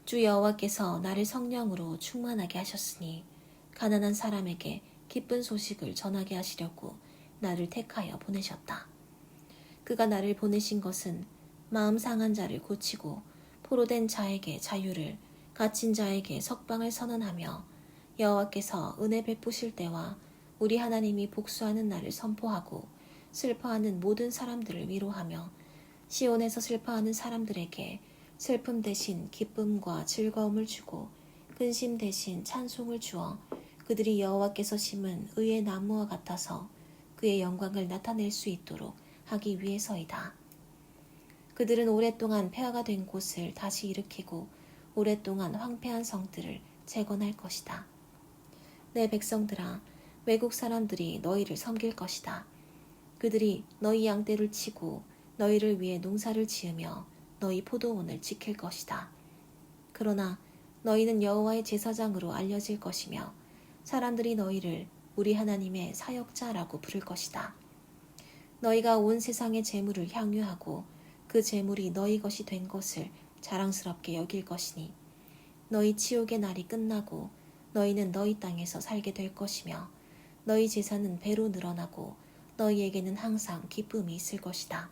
주 여호와께서 나를 성령으로 충만하게 하셨으니 가난한 사람에게 기쁜 소식을 전하게 하시려고 나를 택하여 보내셨다. 그가 나를 보내신 것은 마음 상한 자를 고치고 포로된 자에게 자유를, 갇힌 자에게 석방을 선언하며 여호와께서 은혜 베푸실 때와 우리 하나님이 복수하는 날을 선포하고 슬퍼하는 모든 사람들을 위로하며 시온에서 슬퍼하는 사람들에게 슬픔 대신 기쁨과 즐거움을 주고 근심 대신 찬송을 주어 그들이 여호와께서 심은 의의 나무와 같아서 그의 영광을 나타낼 수 있도록 하기 위해서이다. 그들은 오랫동안 폐허가 된 곳을 다시 일으키고 오랫동안 황폐한 성들을 재건할 것이다. 내 백성들아, 외국 사람들이 너희를 섬길 것이다. 그들이 너희 양떼를 치고 너희를 위해 농사를 지으며 너희 포도원을 지킬 것이다. 그러나 너희는 여호와의 제사장으로 알려질 것이며 사람들이 너희를 우리 하나님의 사역자라고 부를 것이다. 너희가 온 세상의 재물을 향유하고 그 재물이 너희 것이 된 것을 자랑스럽게 여길 것이니 너희 치욕의 날이 끝나고 너희는 너희 땅에서 살게 될 것이며 너희 재산은 배로 늘어나고 너희에게는 항상 기쁨이 있을 것이다.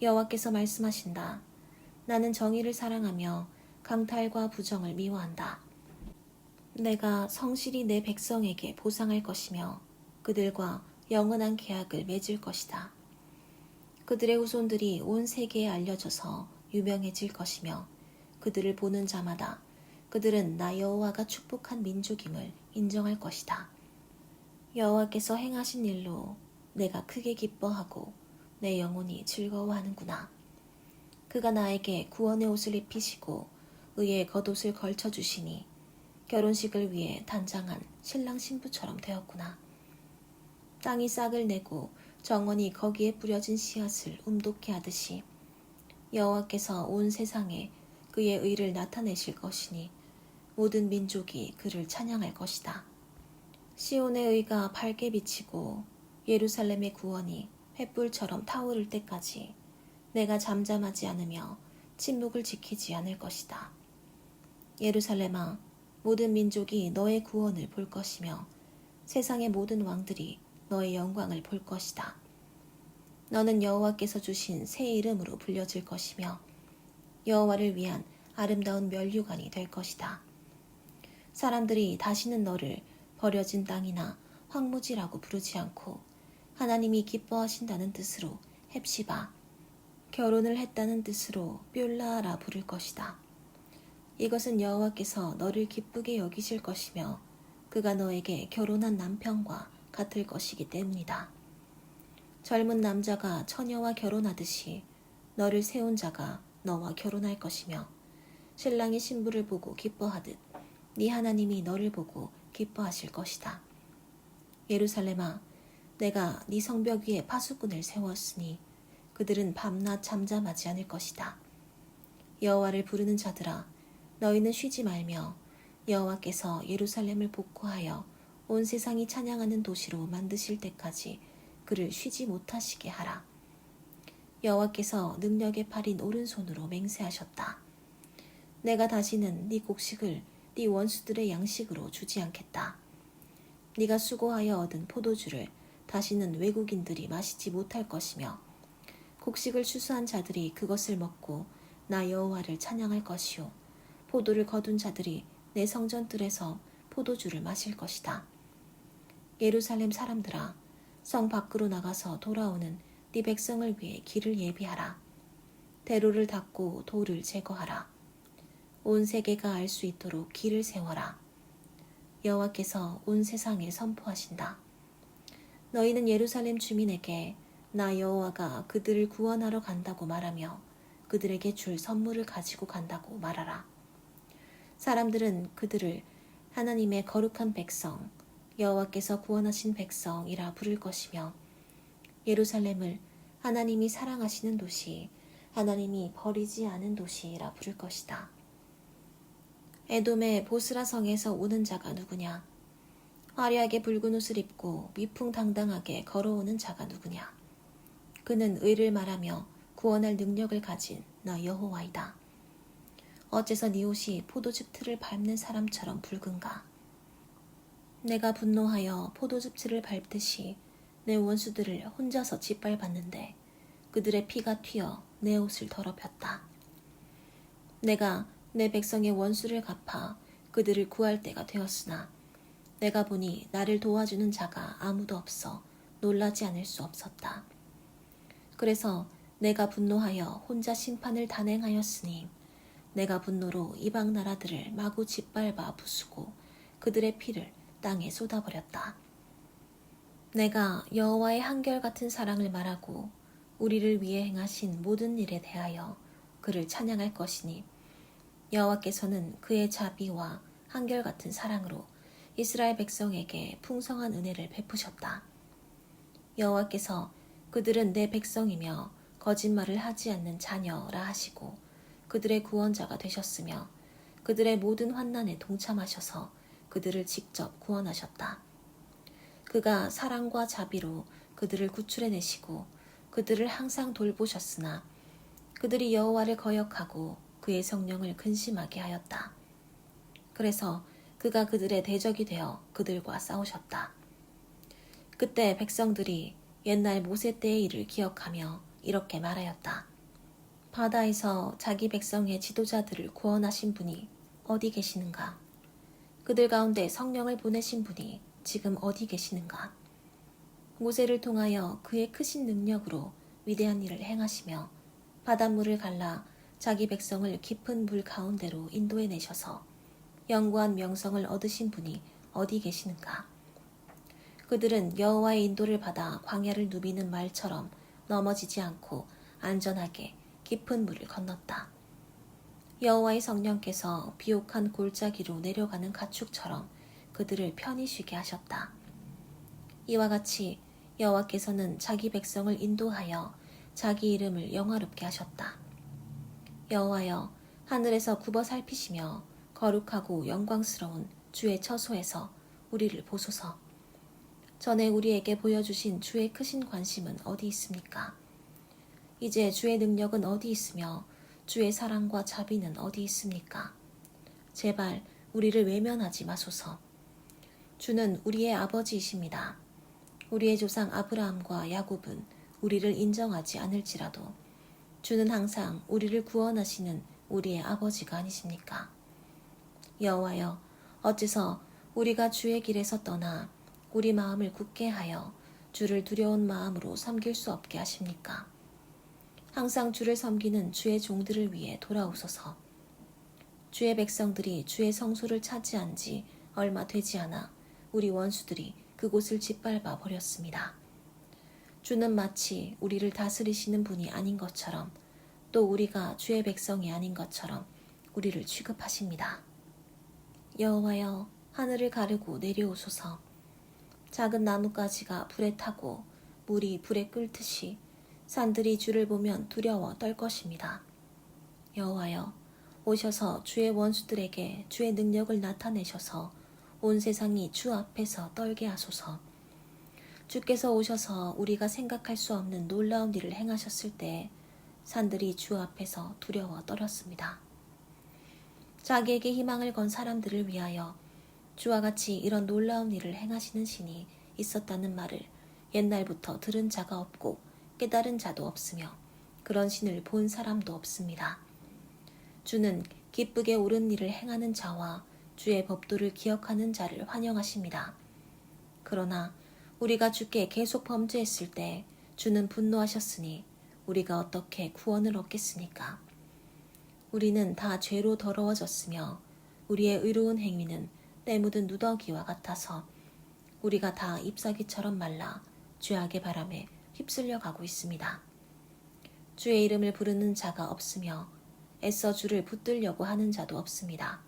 여호와께서 말씀하신다. 나는 정의를 사랑하며 강탈과 부정을 미워한다. 내가 성실히 내 백성에게 보상할 것이며 그들과 영원한 계약을 맺을 것이다. 그들의 후손들이 온 세계에 알려져서 유명해질 것이며 그들을 보는 자마다 그들은 나 여호와가 축복한 민족임을 인정할 것이다. 여호와께서 행하신 일로 내가 크게 기뻐하고 내 영혼이 즐거워하는구나. 그가 나에게 구원의 옷을 입히시고 의의 겉옷을 걸쳐주시니 결혼식을 위해 단장한 신랑 신부처럼 되었구나. 땅이 싹을 내고 정원이 거기에 뿌려진 씨앗을 움돋게 하듯이 여호와께서 온 세상에 그의 의를 나타내실 것이니 모든 민족이 그를 찬양할 것이다. 시온의 의가 밝게 비치고 예루살렘의 구원이 횃불처럼 타오를 때까지 내가 잠잠하지 않으며 침묵을 지키지 않을 것이다. 예루살렘아, 모든 민족이 너의 구원을 볼 것이며 세상의 모든 왕들이 너의 영광을 볼 것이다. 너는 여호와께서 주신 새 이름으로 불려질 것이며 여호와를 위한 아름다운 면류관이 될 것이다. 사람들이 다시는 너를 버려진 땅이나 황무지라고 부르지 않고 하나님이 기뻐하신다는 뜻으로 헵시바, 결혼을 했다는 뜻으로 뷸라라 부를 것이다. 이것은 여호와께서 너를 기쁘게 여기실 것이며 그가 너에게 결혼한 남편과 같을 것이기 때문이다. 젊은 남자가 처녀와 결혼하듯이 너를 세운 자가 너와 결혼할 것이며 신랑이 신부를 보고 기뻐하듯 네 하나님이 너를 보고 기뻐하실 것이다. 예루살렘아, 내가 네 성벽 위에 파수꾼을 세웠으니 그들은 밤낮 잠잠하지 않을 것이다. 여호와를 부르는 자들아, 너희는 쉬지 말며 여호와께서 예루살렘을 복구하여 온 세상이 찬양하는 도시로 만드실 때까지 그를 쉬지 못하시게 하라. 여호와께서 능력의 팔인 오른손으로 맹세하셨다. 내가 다시는 네 곡식을 네 원수들의 양식으로 주지 않겠다. 네가 수고하여 얻은 포도주를 다시는 외국인들이 마시지 못할 것이며 곡식을 추수한 자들이 그것을 먹고 나 여호와를 찬양할 것이요 포도를 거둔 자들이 내 성전들에서 포도주를 마실 것이다. 예루살렘 사람들아, 성 밖으로 나가서 돌아오는 네 백성을 위해 길을 예비하라. 대로를 닦고 돌을 제거하라. 온 세계가 알 수 있도록 길을 세워라. 여호와께서 온 세상에 선포하신다. 너희는 예루살렘 주민에게 나 여호와가 그들을 구원하러 간다고 말하며 그들에게 줄 선물을 가지고 간다고 말하라. 사람들은 그들을 하나님의 거룩한 백성, 여호와께서 구원하신 백성이라 부를 것이며 예루살렘을 하나님이 사랑하시는 도시, 하나님이 버리지 않은 도시라 부를 것이다. 에돔의 보스라 성에서 오는 자가 누구냐? 화려하게 붉은 옷을 입고 위풍당당하게 걸어오는 자가 누구냐? 그는 의를 말하며 구원할 능력을 가진 나 여호와이다. 어째서 네 옷이 포도즙 틀을 밟는 사람처럼 붉은가? 내가 분노하여 포도즙 틀을 밟듯이 내 원수들을 혼자서 짓밟았는데 그들의 피가 튀어 내 옷을 더럽혔다. 내가 내 백성의 원수를 갚아 그들을 구할 때가 되었으나 내가 보니 나를 도와주는 자가 아무도 없어 놀라지 않을 수 없었다. 그래서 내가 분노하여 혼자 심판을 단행하였으니 내가 분노로 이방 나라들을 마구 짓밟아 부수고 그들의 피를 땅에 쏟아버렸다. 내가 여호와의 한결같은 사랑을 말하고 우리를 위해 행하신 모든 일에 대하여 그를 찬양할 것이니 여호와께서는 그의 자비와 한결같은 사랑으로 이스라엘 백성에게 풍성한 은혜를 베푸셨다. 여호와께서 그들은 내 백성이며 거짓말을 하지 않는 자녀라 하시고 그들의 구원자가 되셨으며 그들의 모든 환난에 동참하셔서 그들을 직접 구원하셨다. 그가 사랑과 자비로 그들을 구출해내시고 그들을 항상 돌보셨으나 그들이 여호와를 거역하고 그의 성령을 근심하게 하였다. 그래서 그가 그들의 대적이 되어 그들과 싸우셨다. 그때 백성들이 옛날 모세 때의 일을 기억하며 이렇게 말하였다. 바다에서 자기 백성의 지도자들을 구원하신 분이 어디 계시는가? 그들 가운데 성령을 보내신 분이 지금 어디 계시는가? 모세를 통하여 그의 크신 능력으로 위대한 일을 행하시며 바닷물을 갈라 자기 백성을 깊은 물 가운데로 인도해내셔서 영구한 명성을 얻으신 분이 어디 계시는가? 그들은 여호와의 인도를 받아 광야를 누비는 말처럼 넘어지지 않고 안전하게 깊은 물을 건넜다. 여호와의 성령께서 비옥한 골짜기로 내려가는 가축처럼 그들을 편히 쉬게 하셨다. 이와 같이 여호와께서는 자기 백성을 인도하여 자기 이름을 영화롭게 하셨다. 여호와여, 하늘에서 굽어 살피시며 거룩하고 영광스러운 주의 처소에서 우리를 보소서. 전에 우리에게 보여주신 주의 크신 관심은 어디 있습니까? 이제 주의 능력은 어디 있으며 주의 사랑과 자비는 어디 있습니까? 제발 우리를 외면하지 마소서. 주는 우리의 아버지이십니다. 우리의 조상 아브라함과 야곱은 우리를 인정하지 않을지라도 주는 항상 우리를 구원하시는 우리의 아버지가 아니십니까? 여호와여, 어째서 우리가 주의 길에서 떠나 우리 마음을 굳게 하여 주를 두려운 마음으로 섬길 수 없게 하십니까? 항상 주를 섬기는 주의 종들을 위해 돌아오소서. 주의 백성들이 주의 성소를 차지한 지 얼마 되지 않아 우리 원수들이 그곳을 짓밟아 버렸습니다. 주는 마치 우리를 다스리시는 분이 아닌 것처럼 또 우리가 주의 백성이 아닌 것처럼 우리를 취급하십니다. 여호와여, 하늘을 가르고 내려오소서. 작은 나뭇가지가 불에 타고 물이 불에 끓듯이 산들이 주를 보면 두려워 떨 것입니다. 여호와여, 오셔서 주의 원수들에게 주의 능력을 나타내셔서 온 세상이 주 앞에서 떨게 하소서. 주께서 오셔서 우리가 생각할 수 없는 놀라운 일을 행하셨을 때 산들이 주 앞에서 두려워 떨었습니다. 자기에게 희망을 건 사람들을 위하여 주와 같이 이런 놀라운 일을 행하시는 신이 있었다는 말을 옛날부터 들은 자가 없고 깨달은 자도 없으며 그런 신을 본 사람도 없습니다. 주는 기쁘게 옳은 일을 행하는 자와 주의 법도를 기억하는 자를 환영하십니다. 그러나 우리가 주께 계속 범죄했을 때 주는 분노하셨으니 우리가 어떻게 구원을 얻겠습니까? 우리는 다 죄로 더러워졌으며 우리의 의로운 행위는 때 묻은 누더기와 같아서 우리가 다 잎사귀처럼 말라 죄악의 바람에 휩쓸려 가고 있습니다. 주의 이름을 부르는 자가 없으며 애써 주를 붙들려고 하는 자도 없습니다.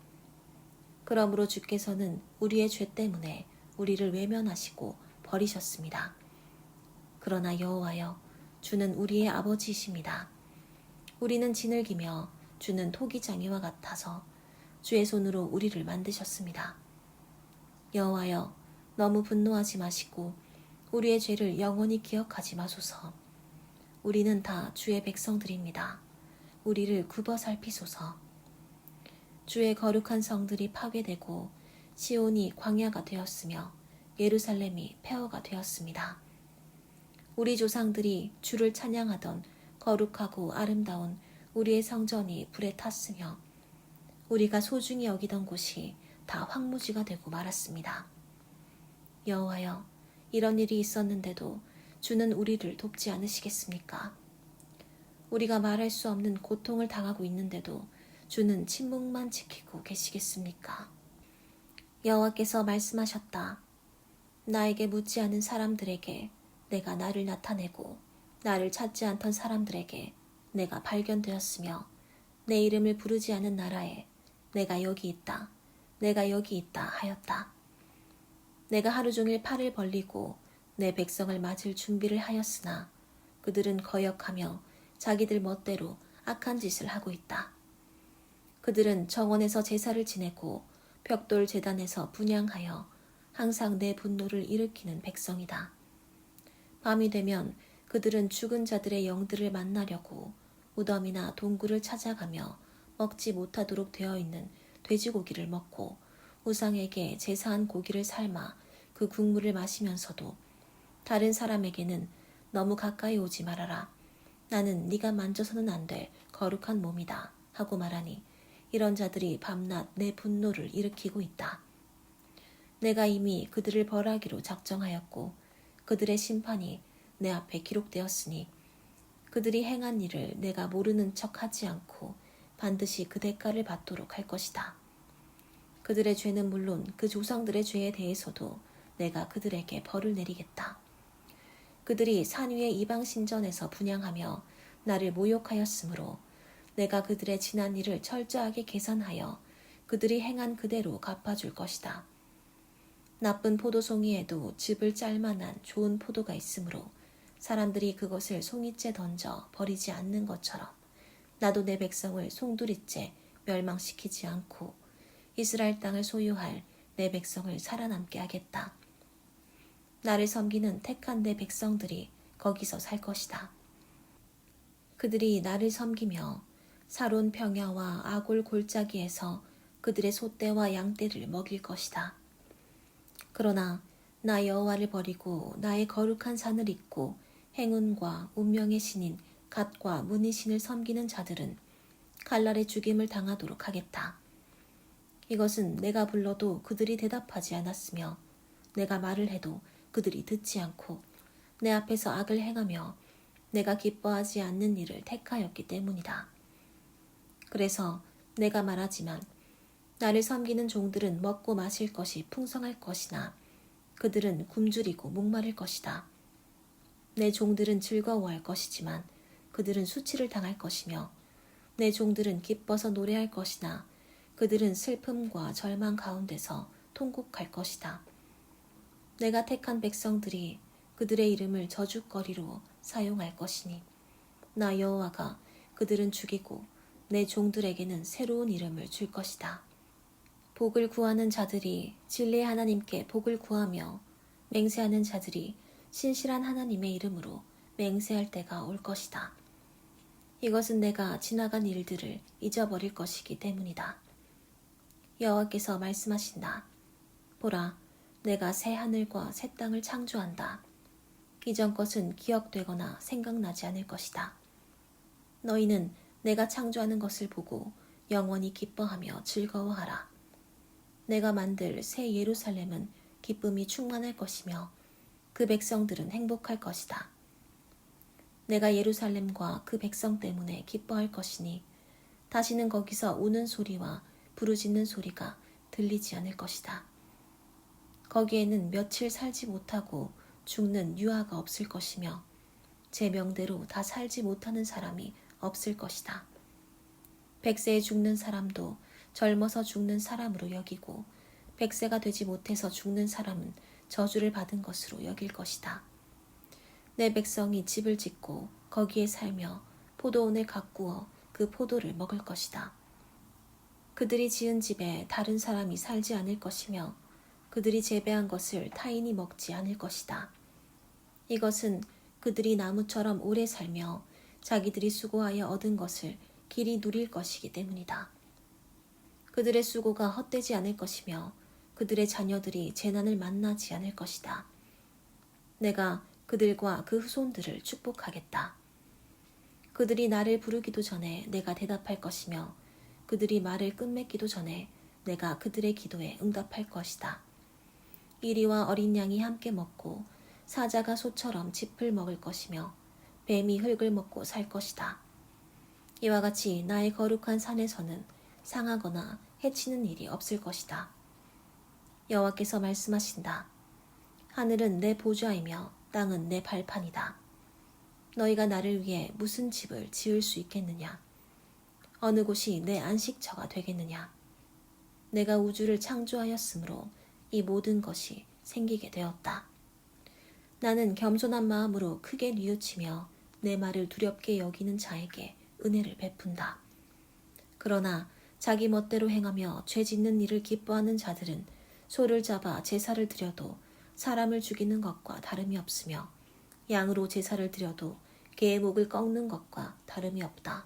그러므로 주께서는 우리의 죄 때문에 우리를 외면하시고 버리셨습니다. 그러나 여호와여, 주는 우리의 아버지이십니다. 우리는 진흙이며 주는 토기장이와 같아서 주의 손으로 우리를 만드셨습니다. 여호와여, 너무 분노하지 마시고 우리의 죄를 영원히 기억하지 마소서. 우리는 다 주의 백성들입니다. 우리를 굽어 살피소서. 주의 거룩한 성들이 파괴되고 시온이 광야가 되었으며 예루살렘이 폐허가 되었습니다. 우리 조상들이 주를 찬양하던 거룩하고 아름다운 우리의 성전이 불에 탔으며 우리가 소중히 여기던 곳이 다 황무지가 되고 말았습니다. 여호와여, 이런 일이 있었는데도 주는 우리를 돕지 않으시겠습니까? 우리가 말할 수 없는 고통을 당하고 있는데도 주는 침묵만 지키고 계시겠습니까? 여호와께서 말씀하셨다. 나에게 묻지 않은 사람들에게 내가 나를 나타내고 나를 찾지 않던 사람들에게 내가 발견되었으며 내 이름을 부르지 않은 나라에 내가 여기 있다, 내가 여기 있다 하였다. 내가 하루 종일 팔을 벌리고 내 백성을 맞을 준비를 하였으나 그들은 거역하며 자기들 멋대로 악한 짓을 하고 있다. 그들은 정원에서 제사를 지내고 벽돌 제단에서 분향하여 항상 내 분노를 일으키는 백성이다. 밤이 되면 그들은 죽은 자들의 영들을 만나려고 무덤이나 동굴을 찾아가며 먹지 못하도록 되어 있는 돼지고기를 먹고 우상에게 제사한 고기를 삶아 그 국물을 마시면서도 다른 사람에게는 너무 가까이 오지 말아라. 나는 네가 만져서는 안 될 거룩한 몸이다 하고 말하니 이런 자들이 밤낮 내 분노를 일으키고 있다. 내가 이미 그들을 벌하기로 작정하였고 그들의 심판이 내 앞에 기록되었으니 그들이 행한 일을 내가 모르는 척하지 않고 반드시 그 대가를 받도록 할 것이다. 그들의 죄는 물론 그 조상들의 죄에 대해서도 내가 그들에게 벌을 내리겠다. 그들이 산 위의 이방 신전에서 분향하며 나를 모욕하였으므로 내가 그들의 지난 일을 철저하게 계산하여 그들이 행한 그대로 갚아줄 것이다. 나쁜 포도송이에도 즙을 짤 만한 좋은 포도가 있으므로 사람들이 그것을 송이째 던져 버리지 않는 것처럼 나도 내 백성을 송두리째 멸망시키지 않고 이스라엘 땅을 소유할 내 백성을 살아남게 하겠다. 나를 섬기는 택한 내 백성들이 거기서 살 것이다. 그들이 나를 섬기며 사론 평야와 아골 골짜기에서 그들의 소떼와 양떼를 먹일 것이다. 그러나 나 여호와를 버리고 나의 거룩한 산을 잇고 행운과 운명의 신인 갓과 문의 신을 섬기는 자들은 칼날의 죽임을 당하도록 하겠다. 이것은 내가 불러도 그들이 대답하지 않았으며 내가 말을 해도 그들이 듣지 않고 내 앞에서 악을 행하며 내가 기뻐하지 않는 일을 택하였기 때문이다. 그래서 내가 말하지만 나를 섬기는 종들은 먹고 마실 것이 풍성할 것이나 그들은 굶주리고 목마를 것이다. 내 종들은 즐거워할 것이지만 그들은 수치를 당할 것이며 내 종들은 기뻐서 노래할 것이나 그들은 슬픔과 절망 가운데서 통곡할 것이다. 내가 택한 백성들이 그들의 이름을 저주거리로 사용할 것이니 나 여호와가 그들은 죽이고 내 종들에게는 새로운 이름을 줄 것이다. 복을 구하는 자들이 진리의 하나님께 복을 구하며 맹세하는 자들이 신실한 하나님의 이름으로 맹세할 때가 올 것이다. 이것은 내가 지나간 일들을 잊어버릴 것이기 때문이다. 여호와께서 말씀하신다. 보라, 내가 새 하늘과 새 땅을 창조한다. 이전 것은 기억되거나 생각나지 않을 것이다. 너희는 내가 창조하는 것을 보고 영원히 기뻐하며 즐거워하라. 내가 만들 새 예루살렘은 기쁨이 충만할 것이며 그 백성들은 행복할 것이다. 내가 예루살렘과 그 백성 때문에 기뻐할 것이니 다시는 거기서 우는 소리와 부르짖는 소리가 들리지 않을 것이다. 거기에는 며칠 살지 못하고 죽는 유아가 없을 것이며 제 명대로 다 살지 못하는 사람이 없을 것이다. 100세에 죽는 사람도 젊어서 죽는 사람으로 여기고 100세가 되지 못해서 죽는 사람은 저주를 받은 것으로 여길 것이다. 내 백성이 집을 짓고 거기에 살며 포도원을 가꾸어 그 포도를 먹을 것이다. 그들이 지은 집에 다른 사람이 살지 않을 것이며 그들이 재배한 것을 타인이 먹지 않을 것이다. 이것은 그들이 나무처럼 오래 살며 자기들이 수고하여 얻은 것을 길이 누릴 것이기 때문이다. 그들의 수고가 헛되지 않을 것이며 그들의 자녀들이 재난을 만나지 않을 것이다. 내가 그들과 그 후손들을 축복하겠다. 그들이 나를 부르기도 전에 내가 대답할 것이며 그들이 말을 끝맺기도 전에 내가 그들의 기도에 응답할 것이다. 이리와 어린 양이 함께 먹고 사자가 소처럼 짚을 먹을 것이며 뱀이 흙을 먹고 살 것이다. 이와 같이 나의 거룩한 산에서는 상하거나 해치는 일이 없을 것이다. 여호와께서 말씀하신다. 하늘은 내 보좌이며 땅은 내 발판이다. 너희가 나를 위해 무슨 집을 지을 수 있겠느냐? 어느 곳이 내 안식처가 되겠느냐? 내가 우주를 창조하였으므로 이 모든 것이 생기게 되었다. 나는 겸손한 마음으로 크게 뉘우치며 내 말을 두렵게 여기는 자에게 은혜를 베푼다. 그러나 자기 멋대로 행하며 죄 짓는 일을 기뻐하는 자들은 소를 잡아 제사를 드려도 사람을 죽이는 것과 다름이 없으며 양으로 제사를 드려도 개의 목을 꺾는 것과 다름이 없다.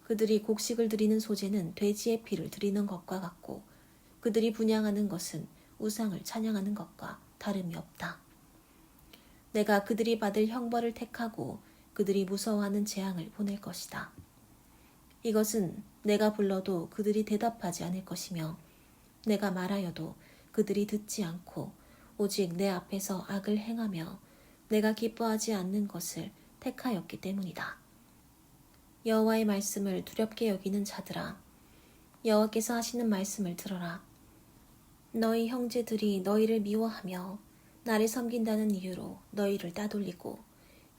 그들이 곡식을 드리는 소재는 돼지의 피를 드리는 것과 같고 그들이 분향하는 것은 우상을 찬양하는 것과 다름이 없다. 내가 그들이 받을 형벌을 택하고 그들이 무서워하는 재앙을 보낼 것이다. 이것은 내가 불러도 그들이 대답하지 않을 것이며 내가 말하여도 그들이 듣지 않고 오직 내 앞에서 악을 행하며 내가 기뻐하지 않는 것을 택하였기 때문이다. 여호와의 말씀을 두렵게 여기는 자들아, 여호와께서 하시는 말씀을 들어라. 너희 형제들이 너희를 미워하며 나를 섬긴다는 이유로 너희를 따돌리고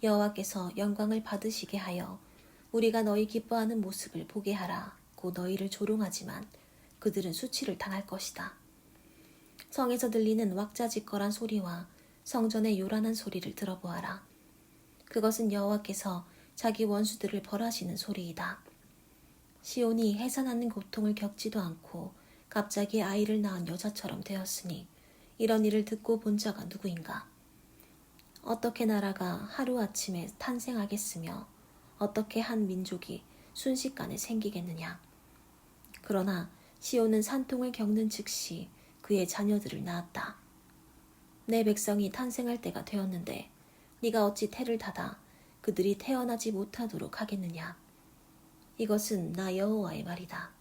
여호와께서 영광을 받으시게 하여 우리가 너희 기뻐하는 모습을 보게 하라고 너희를 조롱하지만 그들은 수치를 당할 것이다. 성에서 들리는 왁자지껄한 소리와 성전의 요란한 소리를 들어보아라. 그것은 여호와께서 자기 원수들을 벌하시는 소리이다. 시온이 해산하는 고통을 겪지도 않고 갑자기 아이를 낳은 여자처럼 되었으니 이런 일을 듣고 본 자가 누구인가? 어떻게 나라가 하루아침에 탄생하겠으며 어떻게 한 민족이 순식간에 생기겠느냐? 그러나 시온은 산통을 겪는 즉시 그의 자녀들을 낳았다. 내 백성이 탄생할 때가 되었는데 네가 어찌 태를 닫아 그들이 태어나지 못하도록 하겠느냐? 이것은 나 여호와의 말이다.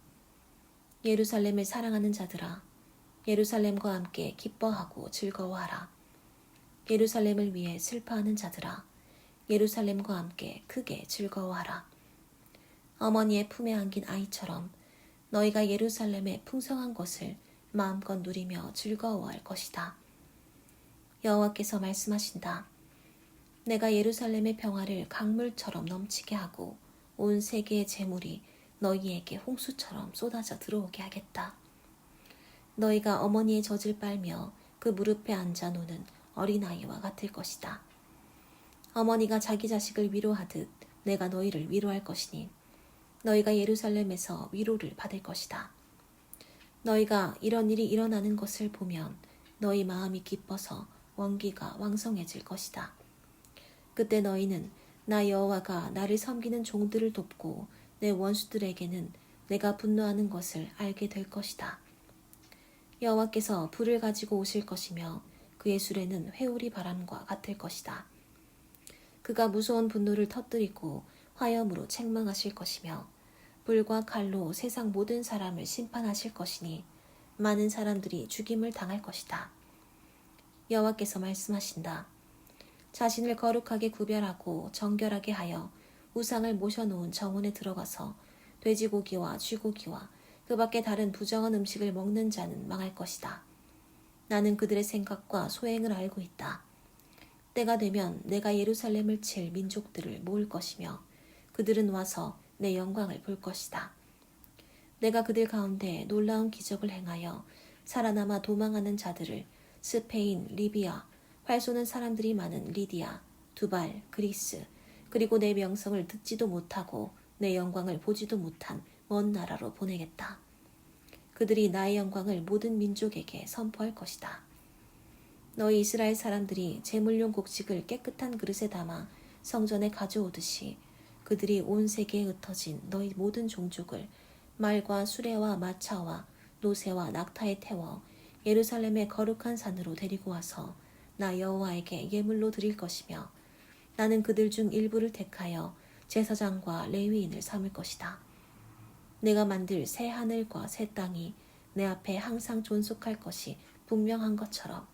예루살렘을 사랑하는 자들아, 예루살렘과 함께 기뻐하고 즐거워하라. 예루살렘을 위해 슬퍼하는 자들아, 예루살렘과 함께 크게 즐거워하라. 어머니의 품에 안긴 아이처럼 너희가 예루살렘의 풍성한 것을 마음껏 누리며 즐거워할 것이다. 여호와께서 말씀하신다. 내가 예루살렘의 평화를 강물처럼 넘치게 하고 온 세계의 재물이 너희에게 홍수처럼 쏟아져 들어오게 하겠다. 너희가 어머니의 젖을 빨며 그 무릎에 앉아 노는 어린아이와 같을 것이다. 어머니가 자기 자식을 위로하듯 내가 너희를 위로할 것이니 너희가 예루살렘에서 위로를 받을 것이다. 너희가 이런 일이 일어나는 것을 보면 너희 마음이 기뻐서 원기가 왕성해질 것이다. 그때 너희는 나 여호와가 나를 섬기는 종들을 돕고 내 원수들에게는 내가 분노하는 것을 알게 될 것이다. 여호와께서 불을 가지고 오실 것이며 그의 수레는 회오리 바람과 같을 것이다. 그가 무서운 분노를 터뜨리고 화염으로 책망하실 것이며 불과 칼로 세상 모든 사람을 심판하실 것이니 많은 사람들이 죽임을 당할 것이다. 여호와께서 말씀하신다. 자신을 거룩하게 구별하고 정결하게 하여 우상을 모셔놓은 정원에 들어가서 돼지고기와 쥐고기와 그 밖에 다른 부정한 음식을 먹는 자는 망할 것이다. 나는 그들의 생각과 소행을 알고 있다. 때가 되면 내가 예루살렘을 칠 민족들을 모을 것이며 그들은 와서 내 영광을 볼 것이다. 내가 그들 가운데 놀라운 기적을 행하여 살아남아 도망하는 자들을 스페인, 리비아, 활 쏘는 사람들이 많은 리디아, 두발, 그리스, 그리고 내 명성을 듣지도 못하고 내 영광을 보지도 못한 먼 나라로 보내겠다. 그들이 나의 영광을 모든 민족에게 선포할 것이다. 너희 이스라엘 사람들이 제물용 곡식을 깨끗한 그릇에 담아 성전에 가져오듯이 그들이 온 세계에 흩어진 너희 모든 종족을 말과 수레와 마차와 노새와 낙타에 태워 예루살렘의 거룩한 산으로 데리고 와서 나 여호와에게 예물로 드릴 것이며 나는 그들 중 일부를 택하여 제사장과 레위인을 삼을 것이다. 내가 만들 새 하늘과 새 땅이 내 앞에 항상 존속할 것이 분명한 것처럼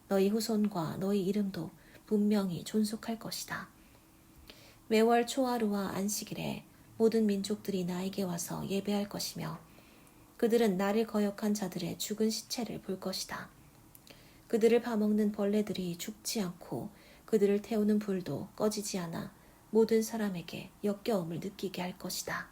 너희 후손과 너희 이름도 분명히 존속할 것이다. 매월 초하루와 안식일에 모든 민족들이 나에게 와서 예배할 것이며 그들은 나를 거역한 자들의 죽은 시체를 볼 것이다. 그들을 파먹는 벌레들이 죽지 않고 그들을 태우는 불도 꺼지지 않아 모든 사람에게 역겨움을 느끼게 할 것이다.